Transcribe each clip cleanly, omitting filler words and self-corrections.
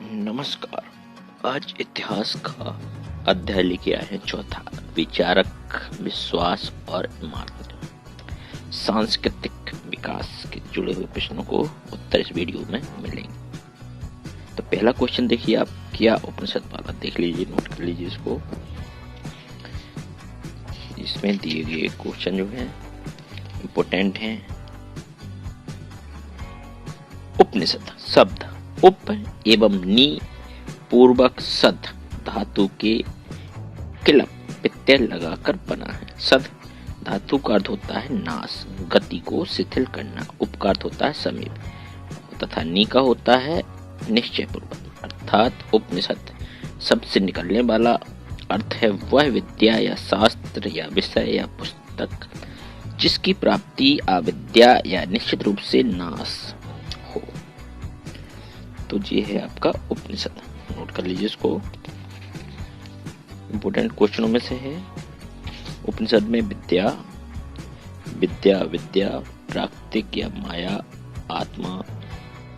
नमस्कार। आज इतिहास का अध्याय लेके आए हैं चौथा, विचारक, विश्वास और इमारत। सांस्कृतिक विकास के जुड़े हुए प्रश्नों को उत्तर इस वीडियो में मिलेंगे। तो पहला क्वेश्चन देखिए आप, क्या उपनिषद वाला देख लीजिए, नोट कर लीजिए इसको। इसमें दिए गए क्वेश्चन जो है इम्पोर्टेंट हैं। उपनिषद शब्द उप एवं नी पूर्वक सद धातु के किलप प्रत्यय लगाकर बना है। सद धातु का अर्थ होता है नाश, गति को शिथिल करना। उप का अर्थ होता है समीप तथा नी का होता है निश्चय पूर्वक। अर्थात उपनिषद शब्द से निकलने वाला अर्थ है वह विद्या या शास्त्र या विषय या पुस्तक जिसकी प्राप्ति अविद्या या निश्चित रूप से नाश हो। तो ये है आपका उपनिषद, नोट कर लीजिए इसको। इंपोर्टेंट क्वेश्चनों में से है। उपनिषद में विद्या, विद्या प्राकृतिक या माया, आत्मा,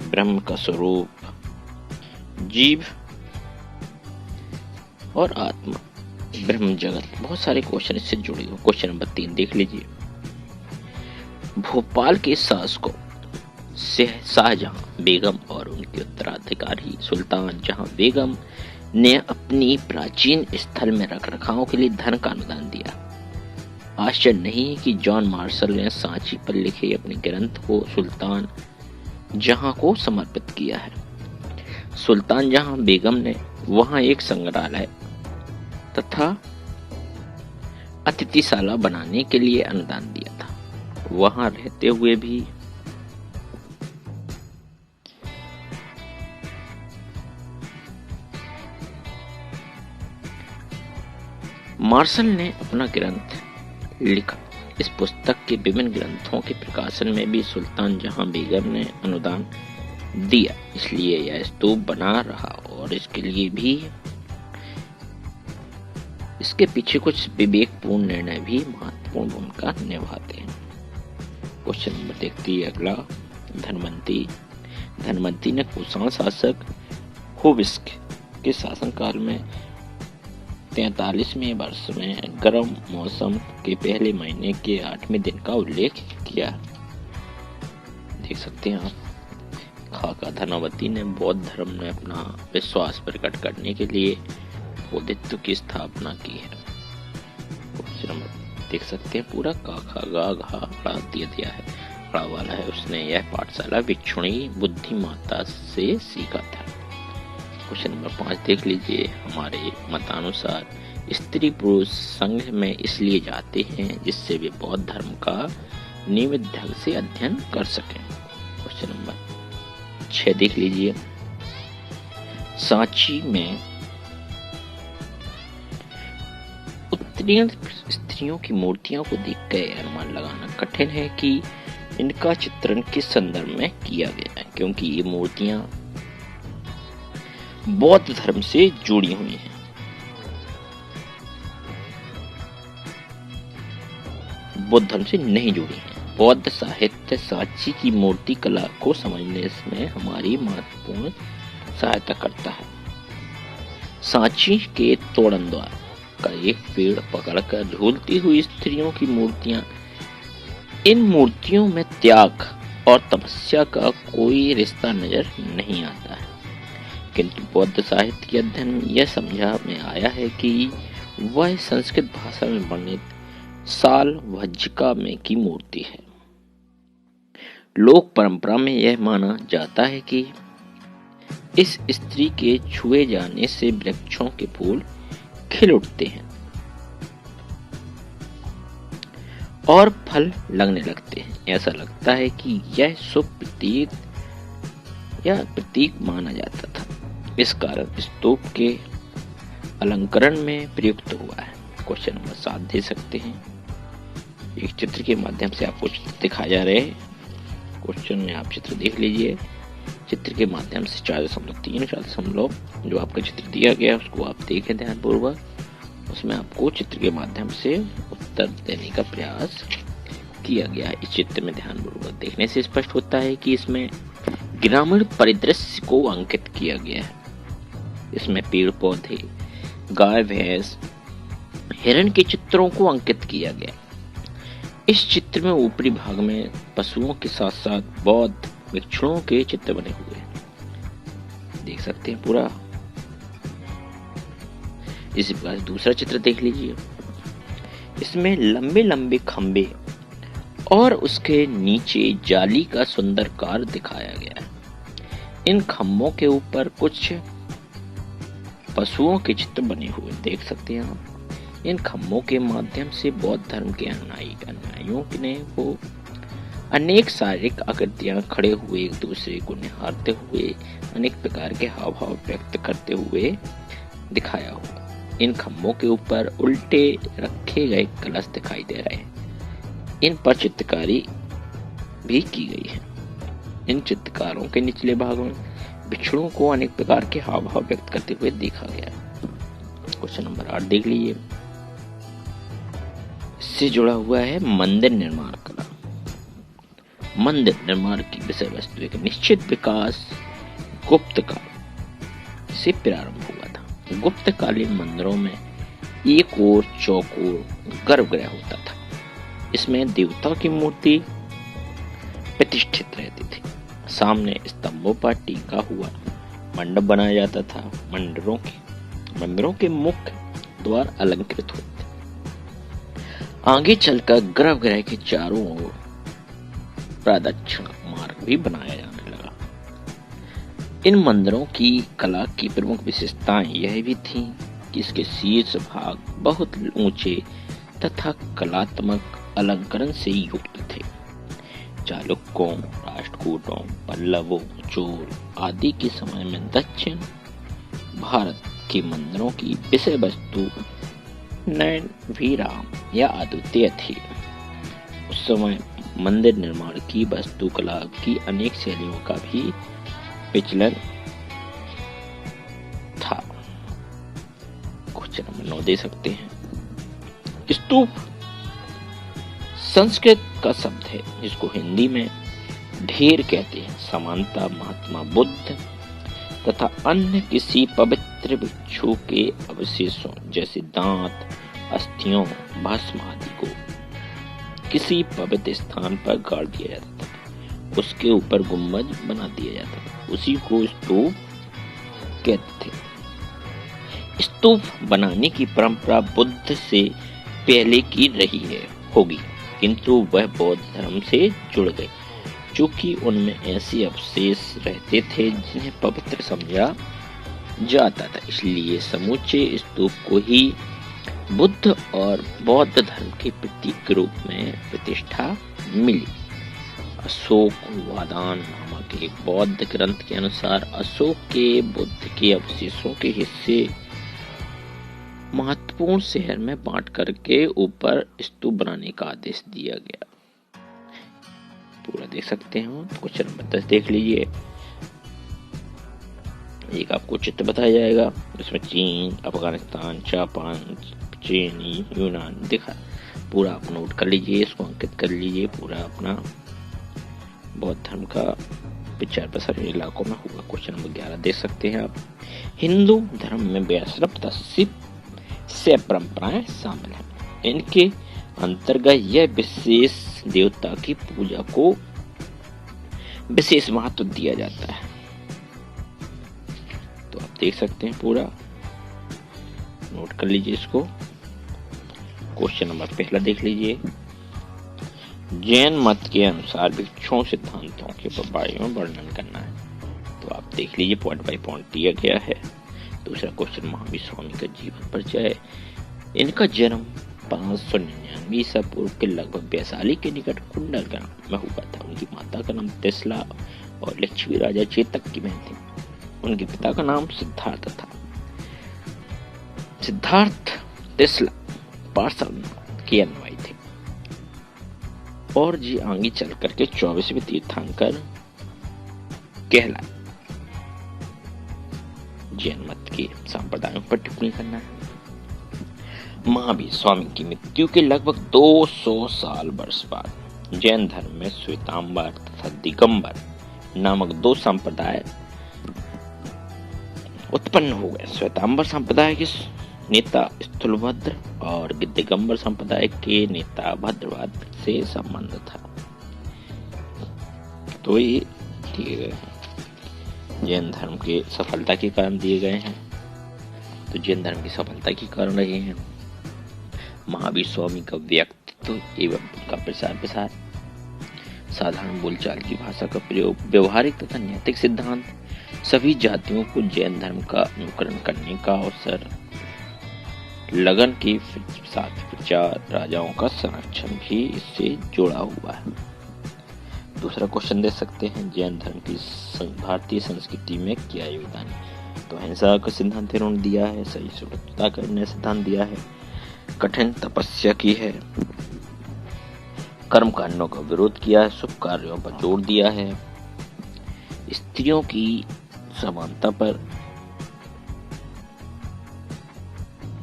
ब्रह्म का स्वरूप, जीव और आत्मा, ब्रह्म जगत, बहुत सारे क्वेश्चन इससे जुड़े हुए। क्वेश्चन नंबर 3 देख लीजिए। भोपाल के शासकों शाहजहां बेगम और उनके उत्तराधिकारी सुल्तान जहां बेगम ने अपनी प्राचीन स्थल में रखरखाव के लिए धन का अनुदान दिया। आश्चर्य नहीं है कि जॉन मार्शल ने सांची पर लिखे अपने ग्रंथ को सुल्तान जहां को समर्पित किया है। सुल्तान जहां बेगम ने वहां एक संग्रहालय तथा अतिथिशाला बनाने के लिए अनुदान दिया था। वहां रहते हुए भी मार्शल ने अपना ग्रंथ लिखा। इस पुस्तक के विभिन्न ग्रंथों के प्रकाशन में भी सुल्तान जहां बेगम ने अनुदान दिया, इसलिए यह स्तूप बना रहा और इसके लिए भी इसके पीछे कुछ विवेकपूर्ण निर्णय भी महत्वपूर्ण भूमिका निभाते हैं। क्वेश्चन नंबर देखते हैं अगला। धनवंती ने कुषाण शासक होविस्क के शासनकाल में 43वें वर्ष में गर्म मौसम के पहले महीने के 8वें दिन का उल्लेख किया। देख सकते हैं आप। खाका धनवंती ने बौद्ध धर्म में अपना विश्वास प्रकट करने के लिए बोधित्व की स्थापना की है। देख सकते हैं पूरा काखा गा घा ड़ा दिया है, ड़ा वाला है। उसने यह पाठशाला भिक्षुणी बुद्धिमाता से सीखा था। क्वेश्चन नंबर 5 देख लीजिए। हमारे मतानुसार स्त्री पुरुष संघ में इसलिए जाते हैं जिससे वे बौद्ध धर्म का नियमित ढंग से अध्ययन कर सकें। क्वेश्चन नंबर 6 देख लीजिए। सांची में उत्तीर्ण स्त्रियों की मूर्तियों को देखकर अनुमान लगाना कठिन है कि इनका चित्रण किस संदर्भ में किया गया है, क्योंकि ये मूर्तियां बौद्ध धर्म से जुड़ी हुई हैं। बौद्ध धर्म से नहीं जुड़ी हैं। बौद्ध साहित्य सांची की मूर्ति कला को समझने में हमारी महत्वपूर्ण सहायता करता है। सांची के तोड़न द्वार का एक पेड़ पकड़कर झूलती हुई स्त्रियों की मूर्तियां, इन मूर्तियों में त्याग और तपस्या का कोई रिश्ता नजर नहीं आता है। किंतु बौद्ध साहित्य के अध्ययन में यह समझा में आया है कि वह संस्कृत भाषा में वर्णित साल वज्जिका में की मूर्ति है। लोक परंपरा में यह माना जाता है कि इस स्त्री के छुए जाने से वृक्षों के फूल खिल उठते हैं और फल लगने लगते हैं। ऐसा लगता है कि यह शुभ प्रतीक माना जाता था। इस कारण स्तूप के अलंकरण में प्रयुक्त हुआ है। क्वेश्चन नंबर 7 दे सकते हैं। एक चित्र के माध्यम से आपको चित्र दिखाया जा रहे हैं। क्वेश्चन में आप चित्र देख लीजिए। चित्र के माध्यम से 4.3 जो आपका चित्र दिया गया उसको आप देखें ध्यानपूर्वक। उसमें आपको चित्र के माध्यम से उत्तर देने का प्रयास किया गया। इस चित्र में ध्यानपूर्वक देखने से स्पष्ट होता है कि इसमें ग्रामीण परिदृश्य को अंकित किया गया है। इसमें पेड़ पौधे, गाय भैंस, हिरण के चित्रों को अंकित किया गया। इस चित्र में ऊपरी भाग में पशुओं के साथ साथ बौद्ध भिक्षुओं के चित्र बने हुए हैं, देख सकते हैं पूरा। इसी प्रकार दूसरा चित्र देख लीजिए। इसमें लंबे लंबे खंबे और उसके नीचे जाली का सुंदर कार दिखाया गया है। इन खंभों के ऊपर कुछ पशुओं के चित्र बने हुए देख सकते हैं आप। इन खंभों के माध्यम से बौद्ध धर्म के अनुयायियों ने वो अनेक शारीरिक आकृतियां खड़े हुए एक दूसरे को निहारते हुए अनेक प्रकार के हाव भाव व्यक्त करते हुए दिखाया हुआ। इन खंभों के ऊपर उल्टे रखे गए कलश दिखाई दे रहे हैं। इन पर चित्रकारी भी की गई है। इन चित्रकारों के निचले भाग में भिक्षुओं को अनेक प्रकार के हाव भाव व्यक्त करते हुए देखा गया। क्वेश्चन नंबर 8 देख लीजिए। इससे जुड़ा हुआ है मंदिर निर्माण कला। मंदिर निर्माण की विषय वस्तु एक निश्चित विकास गुप्त काल से प्रारंभ हुआ था। गुप्तकालीन मंदिरों में एक और चौकोर गर्भगृह होता था। इसमें देवता की मूर्ति प्रतिष्ठित रहती थी। सामने स्तंभों पर टीका हुआ मंडप बनाया जाता था। मंदिरों के मुख्य द्वार अलंकृत होते थे। आगे चलकर गर्भगृह के चारों ओर प्रदक्षिण मार्ग भी बनाया जाने लगा। इन मंदिरों की कला की प्रमुख विशेषताएं यह भी थी कि इसके शीर्ष भाग बहुत ऊंचे तथा कलात्मक अलंकरण से युक्त थे। चालुक्यों, राष्ट्रकूटों, पल्लवों, चोल आदि के समय में दक्षिण भारत के मंदिरों की विषय वस्तु नयन विराम या अद्वितीय थी। उस समय मंदिर निर्माण की वास्तुकला की अनेक शैलियों का भी विचलन था। क्वेश्चन नंबर 9 दे सकते हैं। स्तूप संस्कृत का शब्द है जिसको हिंदी में ढेर कहते हैं। समानता महात्मा बुद्ध तथा अन्य किसी पवित्र भिक्षु के अवशेषों जैसे दांत, अस्थियों, भस्म आदि को किसी पवित्र स्थान पर गाड़ दिया जाता था। उसके ऊपर गुम्बद बना दिया जाता था। उसी को स्तूप कहते थे। स्तूप बनाने की परंपरा बुद्ध से पहले की रही है होगी, किंतु वह बौद्ध धर्म से जुड़ गए, चूंकि उनमें ऐसे अवशेष रहते थे जिन्हें पवित्र समझा जाता था। इसलिए समूचे स्तूप को ही बुद्ध और बौद्ध धर्म के प्रतीक के रूप में प्रतिष्ठा मिली। अशोक वादान नामक एक बौद्ध ग्रंथ के अनुसार अशोक के बुद्ध के अवशेषों के हिस्से महत्वपूर्ण शहर में बांट करके ऊपर स्तूप बनाने का आदेश दिया गया। पूरा देख सकते हैं। क्वेश्चन नंबर 10 देख लीजिए। एक आपको चित्र बताया जाएगा, इसमें चीन, अफगानिस्तान, जापान, चीनी, यूनान दिखा। पूरा आप नोट कर लीजिए, इसको अंकित कर लीजिए। पूरा अपना बौद्ध धर्म का विचार प्रसार इलाकों में होगा। क्वेश्चन नंबर 11 देख सकते हैं आप। हिंदू धर्म में वैष्णव से परंपराएं शामिल हैं। इनके अंतर्गत यह विशेष देवता की पूजा को विशेष महत्व दिया जाता है। तो आप देख सकते हैं, पूरा नोट कर लीजिए इसको। क्वेश्चन नंबर पहला देख लीजिए। जैन मत के अनुसार भिक्षुओं सिद्धांतों के बारे में वर्णन करना है। तो आप देख लीजिए, पॉइंट बाय पॉइंट दिया गया है। दूसरा क्वेश्चन महावीर स्वामी का जीवन परिचय। इनका जन्म 599 ईसा पूर्व के लगभग वैशाली के निकट कुंडल ग्राम में हुआ था। उनकी माता का नाम तेस्ला और लक्ष्मी राजा चेतक की बहन थी। उनके पिता का नाम सिद्धार्थ था। सिद्धार्थ तेस्ला पार्श्वनाथ के अनुयायी थे और जी आगे चल करके 24वें तीर्थंकर कहलाए। जैन मत के संप्रदायों पर टिप्पणी करना है। महावीर स्वामी की मृत्यु के लगभग 200 साल वर्ष बाद जैन धर्म में श्वेतांबर तथा दिगंबर नामक दो संप्रदाय उत्पन्न हो गए। श्वेतांबर संप्रदाय के नेता स्थूलभद्र और दिगंबर संप्रदाय के नेता भद्रवाद से संबंध था। तो ये दिए गए हैं जैन धर्म के सफलता के कारण दिए गए हैं। तो जैन धर्म की सफलता के कारण रहे हैं महावीर स्वामी का व्यक्तित्व एवं उनका प्रसार, साधारण बोलचाल की भाषा का प्रयोग, व्यवहारिक तथा नैतिक सिद्धांत, सभी जातियों को जैन धर्म का अनुकरण करने का अवसर, लगन के साथ प्रचार, राजाओं का संरक्षण भी इससे जुड़ा हुआ है। दूसरा क्वेश्चन दे सकते हैं, जैन धर्म की भारतीय संस्कृति में क्या योगदान है? तो अहिंसा का सिद्धांत इन्होंने दिया है, सही सुलभता का सिद्धांत दिया है, कठिन तपस्या की है, कर्म कांडों का विरोध किया है, शुभ कार्यों पर जोर दिया है, स्त्रियों की समानता पर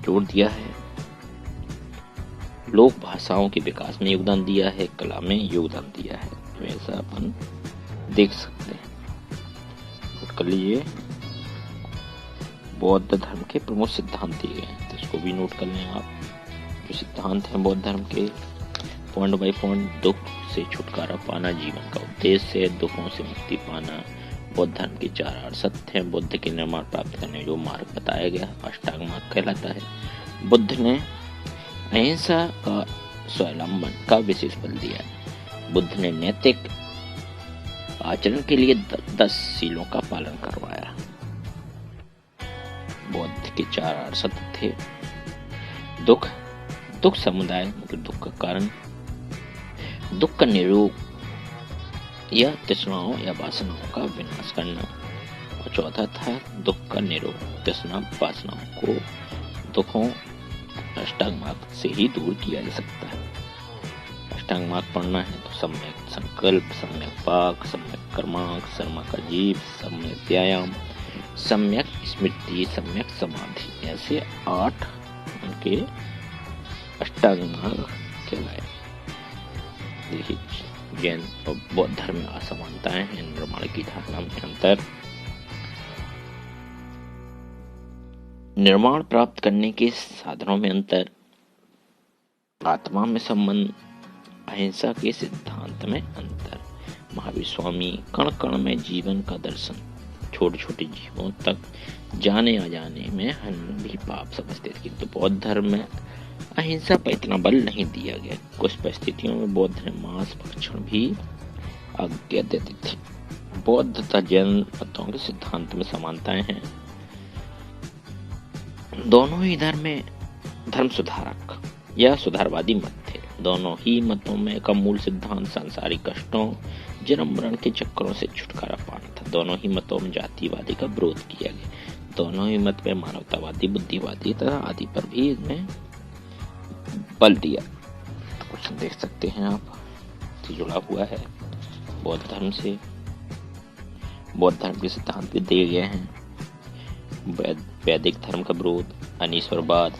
जोर दिया है, लोक भाषाओं के विकास में योगदान दिया है, कला में योगदान दिया है। तो ऐसा अपन देख सकते हैं। नोट कर लीजिए, बौद्ध धर्म के प्रमुख सिद्धांत दिए गए हैं, तो इसको भी नोट कर लें आप। जो सिद्धांत हैं बौद्ध धर्म के, पॉइंट बाय पॉइंट, दुख से छुटकारा पाना जीवन का उद्देश्य है, दुखों से मुक्ति पाना बौद्ध धर्म के 4 आर्य सत्य हैं। बुद्ध के निर्माण प्राप्त करने जो मार्ग बताया गया अष्टांग मार्ग कहलाता है। बुद्ध ने अहिंसा का स्वावलंबन का विशेष बल दिया है। बुद्ध ने नैतिक आचरण के लिए 10 सीलों का पालन करवाया। बौद्ध के 4 आर्य सत्य थे, दुख समुदाय मतलब दुख का कारण, दुख का निरोग या तृष्णाओं या वासनाओं का विनाश करना, और चौथा था दुख का निरोग, तृष्णा वासनाओं को दुखों अष्टांग मार्ग से ही दूर किया जा सकता है। अष्टांग मार्ग पढ़ना है तो सम्यक संकल्प, सम्यक वाक, सम्यक कर्मांक, शर्मा का जीव, सम्यक व्यायाम, सम्यक स्मृति, सम्यक समाधि, ऐसे 8 उनके अष्टांग मार्ग कहलाए। देखिए, जैन और बौद्ध धर्म में असमानताएं हैं, निर्माण की धारणा में अंतर, निर्माण प्राप्त करने के साधनों में अंतर, आत्मा में संबंध, अहिंसा के सिद्धांत में अंतर। महावीर स्वामी कण कण में जीवन का दर्शन, छोटे छोटे जीवों तक जाने अजाने में हम भी पाप समझते थे, किंतु बौद्ध धर्म में अहिंसा पर इतना बल नहीं दिया गया। कुछ परिस्थितियों में बौद्ध ने मांस भक्षण भी आज्ञा देते थे। बौद्ध तथा जैन मतों के सिद्धांत में समानताएं हैं। दोनों ही धर्म सुधारक या सुधारवादी मत थे। दोनों ही मतों में का मूल सिद्धांत सांसारिक कष्टों, जन्म मरण के चक्करों से छुटकारा पाना था। दोनों ही मतों में जातिवादी का विरोध किया गया। दोनों ही मत में मानवतावादी, बुद्धिवादी तथा आदि पर भी इसमें बल दिया। तो कुछ देख सकते हैं आप, जुड़ा हुआ है बौद्ध धर्म से। बौद्ध धर्म के सिद्धांत भी दिए गए हैं। वैदिक धर्म का विरोध, अनीश्वरवाद,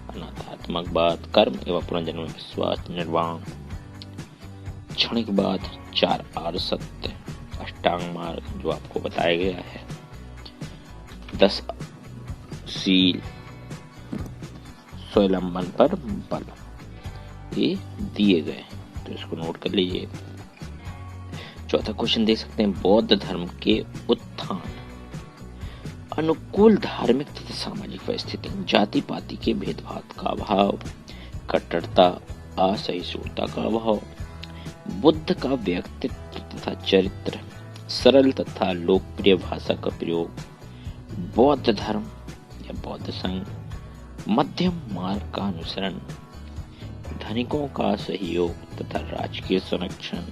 अनात्मकवाद, कर्म एवं पुनर्जन्म में विश्वास, निर्वाण, क्षणिकवाद, 4 आर्य सत्य, अष्टांग मार्ग जो आपको बताया गया है, 10 सील, स्वावलंबन पर बल, ये दिए गए, तो इसको नोट कर लीजिए। चौथा क्वेश्चन देख सकते हैं, बौद्ध धर्म के उत्थान, अनुकूल धार्मिक तथा सामाजिक परिस्थिति, जाति पाति के भेदभाव का अभाव, कट्टरता, असहिष्णुता का अभाव, बुद्ध का व्यक्तित्व तथा चरित्र, सरल तथा लोकप्रिय भाषा का प्रयोग, बौद्ध धर्म या बौद्ध संघ, मध्यम मार्ग का अनुसरण, धनिकों का सहयोग तथा राजकीय संरक्षण।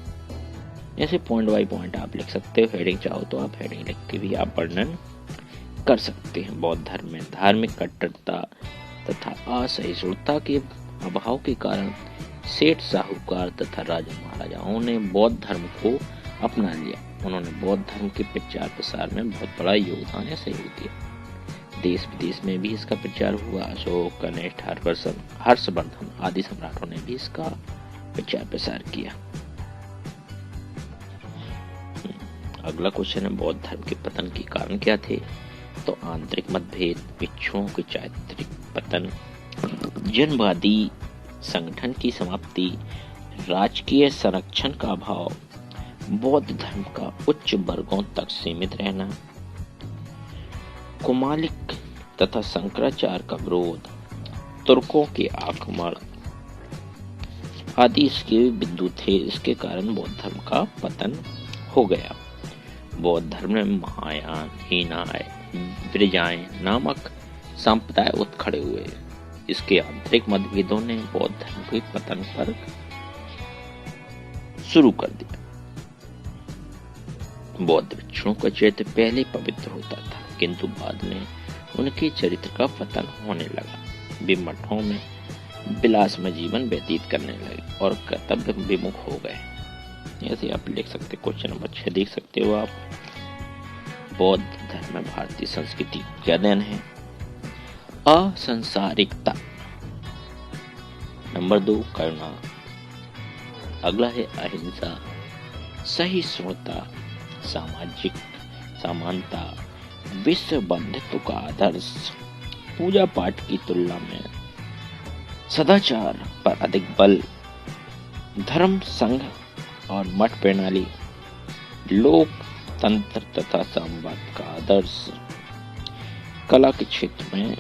ऐसे पॉइंट बाय पॉइंट आप लिख सकते हो। हेडिंग चाहो तो आप हेडिंग लिख के भी आप वर्णन कर सकते हैं। बौद्ध धर्म में धार्मिक कट्टरता तथा असहिष्णुता के अभाव के कारण सेठ साहूकार तथा राजा महाराजाओं ने बौद्ध धर्म को अपना लिया। उन्होंने बौद्ध धर्म के प्रचार प्रसार में बहुत बड़ा योगदान या सहयोग दिया। देश विदेश में भी इसका प्रचार हुआ। अशोक, कनिष्ठ, हर्षवर्धन आदि सम्राटों ने भी इसका प्रचार प्रसार किया। अगला क्वेश्चन है बौद्ध धर्म के पतन के कारण क्या थे? तो आंतरिक मतभेद, भिक्षुओं के चारित्रिक पतन, जनवादी संगठन की समाप्ति, राजकीय संरक्षण का अभाव, बौद्ध धर्म का उच्च वर्गों तक सीमित रहना, कुमालिक तथा शंकराचार्य का विरोध, तुर्कों के आक्रमण आदि इसके बिंदु थे। इसके कारण बौद्ध धर्म का पतन हो गया। बौद्ध धर्म में महायान, हीनाय, ब्रजाएं नामक संप्रदाय उठ खड़े हुए। इसके आंतरिक मतभेदों ने बौद्ध धर्म के पतन पर शुरू कर दिया। बौद्ध भिक्षुओं का चरित्र पहले पवित्र होता था, किंतु बाद में उनके चरित्र का पतन होने लगा। वे मठों में विलास में जीवन व्यतीत करने लगे और कर्तव्य विमुख हो गए। ऐसे आप लिख सकते। क्वेश्चन नंबर 6 देख सकते हो आप। बौद्ध धर्म में भारतीय संस्कृति क्या देन है? असंसारिकता। नंबर 2 करुणा। अगला है अहिंसा, सहिष्णुता, सामाजिक समानता, विश्व बंधुत्व का आदर्श, पूजा पाठ की तुलना में सदाचार पर अधिक बल, धर्म संघ और मठ प्रणाली, लोकतंत्र तथा साम्यवाद का आदर्श। कला के क्षेत्र में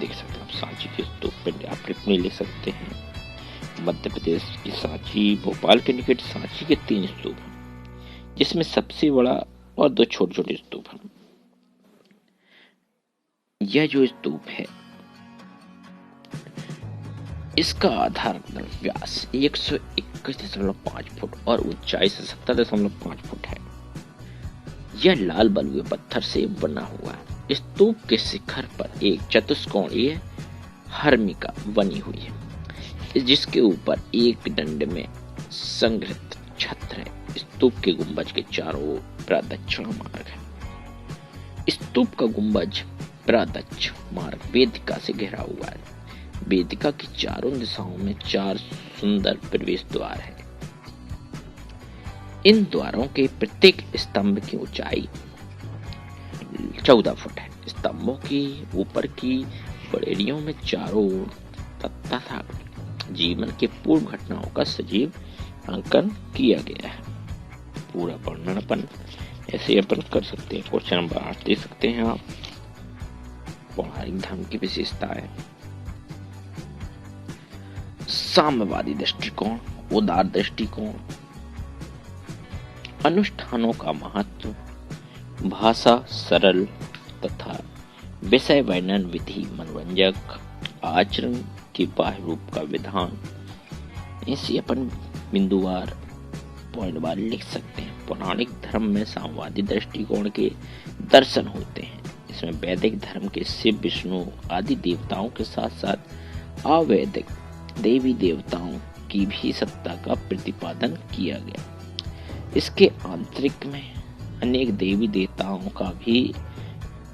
देख सकते हैं आप सांची के स्तूप पर आप टिप्पणी लिख सकते हैं। मध्य प्रदेश की सांची, भोपाल के निकट सांची के 3 स्तूप हैं, जिसमें सबसे बड़ा और 2 छोटे छोटे स्तूप हैं। यह जो स्तूप है इसका आधार व्यास 121.5 फुट और ऊंचाई से 70.5 फुट है। यह लाल बलुए पत्थर से बना हुआ है। स्तूप के शिखर पर एक चतुष्कोणीय हर्मिका बनी हुई है, जिसके ऊपर एक दंड में संग्रहित छत्र है। स्तूप के गुंबज के चारों ओर प्रदक्षिण मार्ग है। स्तूप का गुंबज प्रदक्षिण मार्ग वेदिका से घिरा हुआ है। वेदिका की चारों दिशाओं में 4 सुंदर प्रवेश द्वार है। इन द्वारों के प्रत्येक स्तंभ की ऊंचाई 14 फुट है। स्तंभों की ऊपर की बड़ेरियों में चारों ओर तथा जीवन के पूर्व घटनाओं का सजीव अंकन किया गया है। पूरा वर्णन अपन ऐसे अपन कर सकते हैं। क्वेश्चन नंबर 8 दे सकते हैं आप। पौराणिक धर्म की विशेषताएं। साम्यवादी दृष्टिकोण, उदार दृष्टिकोण, अनुष्ठानों का महत्व, भाषा सरल तथा विषय वर्णन विधि मनोरंजक, आचरण के बाह्य रूप का विधान। ऐसे अपन बिंदुवार पॉइंटवार लिख सकते हैं। पौराणिक धर्म में साम्यवादी दृष्टिकोण के दर्शन होते हैं। इसमें वैदिक धर्म के शिव, विष्णु आदि देवताओं के साथ साथ अवैदिक देवी देवताओं की भी सत्ता का प्रतिपादन किया गया। इसके आंतरिक में अनेक देवी देवताओं का भी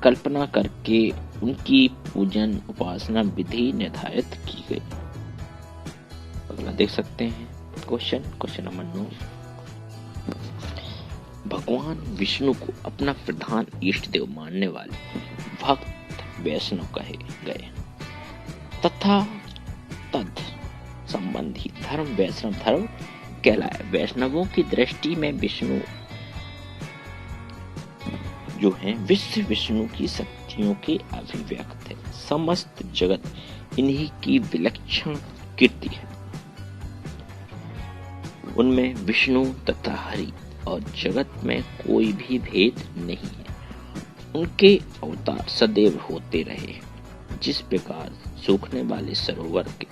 कल्पना करके उनकी पूजन उपासना विधि निर्धारित की गई। अगला देख सकते हैं क्वेश्चन नंबर 9। भगवान विष्णु को अपना प्रधान इष्ट देव मानने वाले भक्त वैष्णव कहे गए तथा तद संबंधी धर्म वैष्णव धर्म कहलाए। वैष्णवों की दृष्टि में विष्णु जो है विश्व विष्णु की शक्तियों के अभिव्यक्त है। समस्त जगत इन्हीं की विलक्षण कीर्ति है। उनमें विष्णु तथा हरि और जगत में कोई भी भेद नहीं है। उनके अवतार सदैव होते रहे। जिस प्रकार सूखने वाले सरोवर के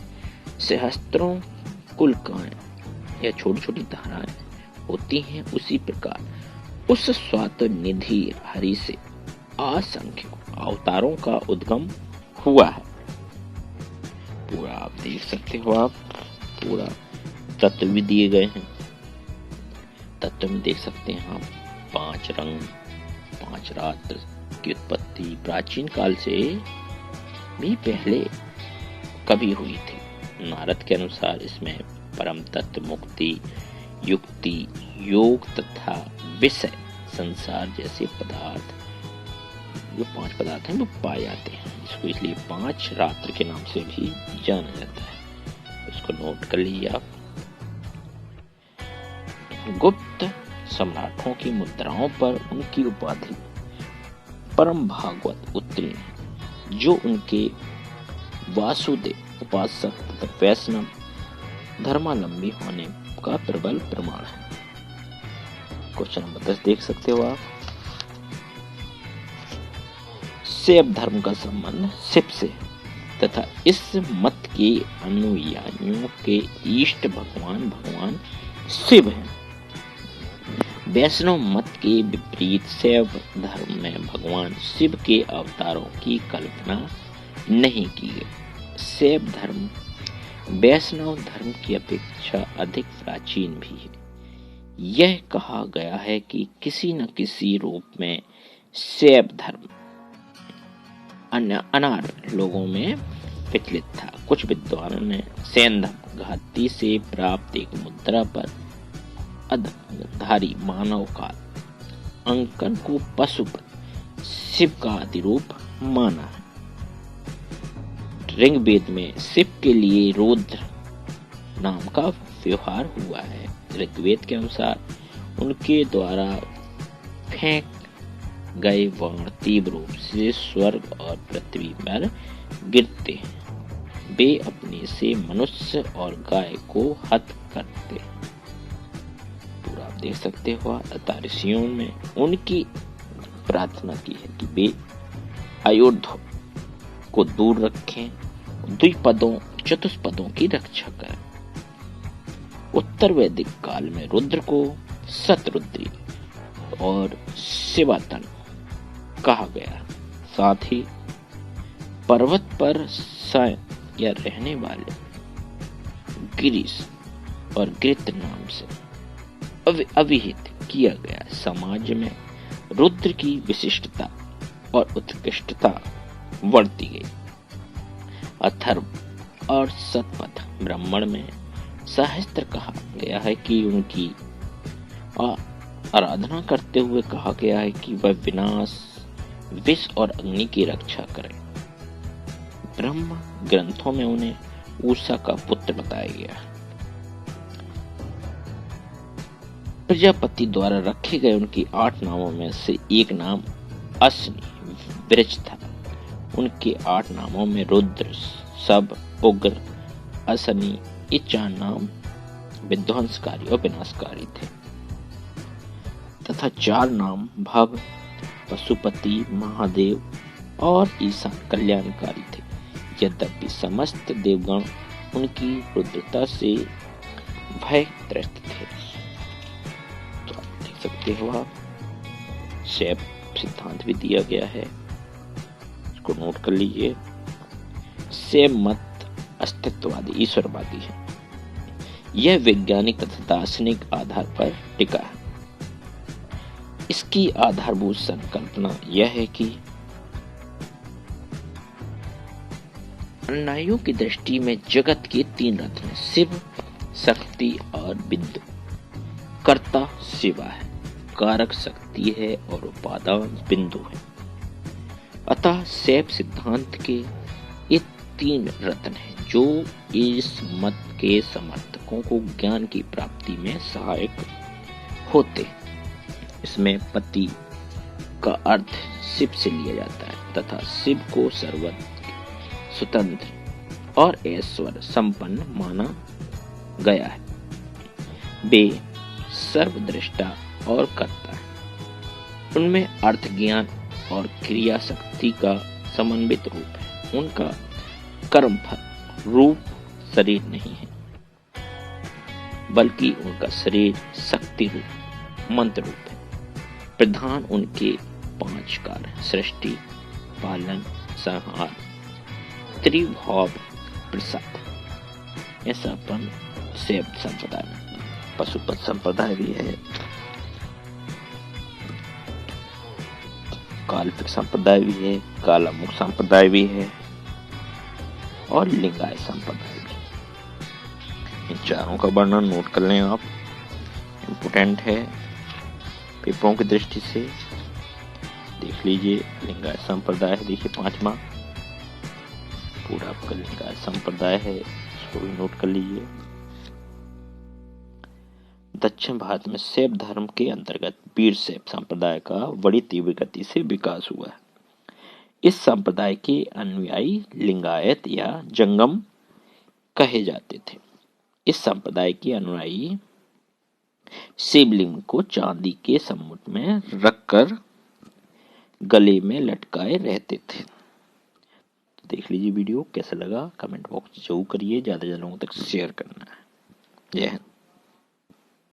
सहस्त्रों कुलकाएं या छोटी छोटी धाराएं होती हैं, उसी प्रकार उस स्वात्म निधि हरि से असंख्य अवतारों का उद्गम हुआ है। पूरा आप देख सकते हो। आप पूरा तत्व भी दिए गए हैं। तत्व में देख सकते हैं आप 5 रंग 5 रात्र की उत्पत्ति प्राचीन काल से भी पहले कभी हुई थी। नारद के अनुसार इसमें परम तत्व, मुक्ति, युक्ति, योग तथा विषय संसार जैसे पदार्थ, जो 5 पदार्थ हैं वो पाए जाते हैं। इसको इसलिए 5 रात्र के नाम से भी जाना जाता है। इसको नोट कर लीजिए आप। गुप्त सम्राटों की मुद्राओं पर उनकी उपाधि परम भागवत उत्तीर्ण, जो उनके वासुदेव उपासक तथा वैष्णव धर्मावलंबी होने का प्रबल प्रमाण है। क्वेश्चन नंबर 10 देख सकते हो आप। शैव धर्म का संबंध शिव से तथा इस मत के अनुयायियों के इष्ट भगवान शिव हैं। वैष्णव मत के विपरीत शैव धर्म में भगवान शिव के अवतारों की कल्पना नहीं की गई। शैव धर्म वैष्णव धर्म की अपेक्षा अधिक प्राचीन भी है। यह कहा गया है कि किसी न किसी रूप में शैव धर्म अनार लोगों में विचलित था। कुछ विद्वानों ने सैंधव घाटी से प्राप्त एक मुद्रा पर अधधारी मानव का अंकन को पशुपति शिव का आदिरूप माना है। ऋग्वेद में शिव के लिए रुद्र नाम का व्यवहार हुआ है। ऋग्वेद के अनुसार उनके द्वारा फेंक गए बाण तीव्र रूप से स्वर्ग और पृथ्वी पर गिरते हैं। वे अपने से मनुष्य और गाय को हत करते हैं। पूरा आप देख सकते हो। अतः ऋषियों ने उनकी प्रार्थना की है कि वे अयोध्या को दूर रखें, द्विपदों चतुष्पदों की रक्षा करें। उत्तर वैदिक काल में रुद्र को शतरुद्री और शिवातन कहा गया। साथ ही पर्वत पर या रहने वाले गिरीश और गिरित नाम से अभिहित किया गया। समाज में रुद्र की विशिष्टता और उत्कृष्टता बढ़ती गई। अथर्व और शतपथ ब्राह्मण में सहस्त्र कहा गया है कि उनकी आराधना करते हुए कहा गया है कि वह विनाश, विष और अग्नि की रक्षा करें। ब्रह्म ग्रंथों में उन्हें उषा का पुत्र बताया गया। प्रजापति द्वारा रखे गए उनके 8 नामों में से एक नाम अश्नि वृक्ष था। उनके 8 नामों में रुद्र, सब, उग्र, अश्नि ये 4 नाम विध्वंसकारी और विनाशकारी थे तथा 4 नाम भव, पशुपति, महादेव और ईशान कल्याणकारी थे। यद्यपि समस्त देवगण उनकी रुद्रता से भयत्रस्त थे। तो आप देख सकते हो आप, शैव सिद्धांत भी दिया गया है, इसको नोट कर लीजिए। शैव मत अस्तित्ववादी ईश्वरवादी है। यह वैज्ञानिक तथा दार्शनिक आधार पर टिका है। इसकी आधारभूत संकल्पना यह है कि अनुयायियों की दृष्टि में जगत के 3 रत्न शिव, शक्ति और बिंदु। कर्ता शिवा है, कारक शक्ति है और उपादान बिंदु है। अतः शैव सिद्धांत के ये 3 रत्न हैं जो इस मत के समर्थकों को ज्ञान की प्राप्ति में सहायक होते। इसमें पति का अर्थ शिव से लिया जाता है तथा शिव को सर्वत्र स्वतंत्र और ऐश्वर्य संपन्न माना गया है। वे सर्वदृष्टा और कर्ता है। उनमें अर्थ ज्ञान और क्रिया शक्ति का समन्वित रूप है। उनका कर्म फल रूप शरीर नहीं है, बल्कि उनका शरीर शक्ति रूप मंत्र रूप है। प्रधान उनके 5 कार्य सृष्टि, पालन, संहार, त्रिभाव, प्रसाद। ऐसा अपन शैव संप्रदाय में। पशुपत संप्रदाय भी है, काल्पिक संप्रदाय भी है, कालामुख संप्रदाय भी है और लिंगायत संप्रदाय भी। इन चारों का वर्णन नोट कर लें आप। इम्पोर्टेंट है पेपरों की दृष्टि से। देख लीजिए लिंगायत संप्रदाय है, देखिए 5वां पूरा आपका लिंगायत संप्रदाय है, इसको भी नोट कर लीजिए। दक्षिण भारत में शैव धर्म के अंतर्गत वीरशैव संप्रदाय का बड़ी तीव्र गति से विकास हुआ है। इस संप्रदाय के अनुयायी लिंगायत या जंगम कहे जाते थे। इस संप्रदाय के अनुयायी शिवलिंग को चांदी के सम्मुख में रखकर गले में लटकाए रहते थे। देख लीजिए वीडियो कैसा लगा, कमेंट बॉक्स जरूर करिए, ज्यादा लोगों तक शेयर करना है। जय हिंद।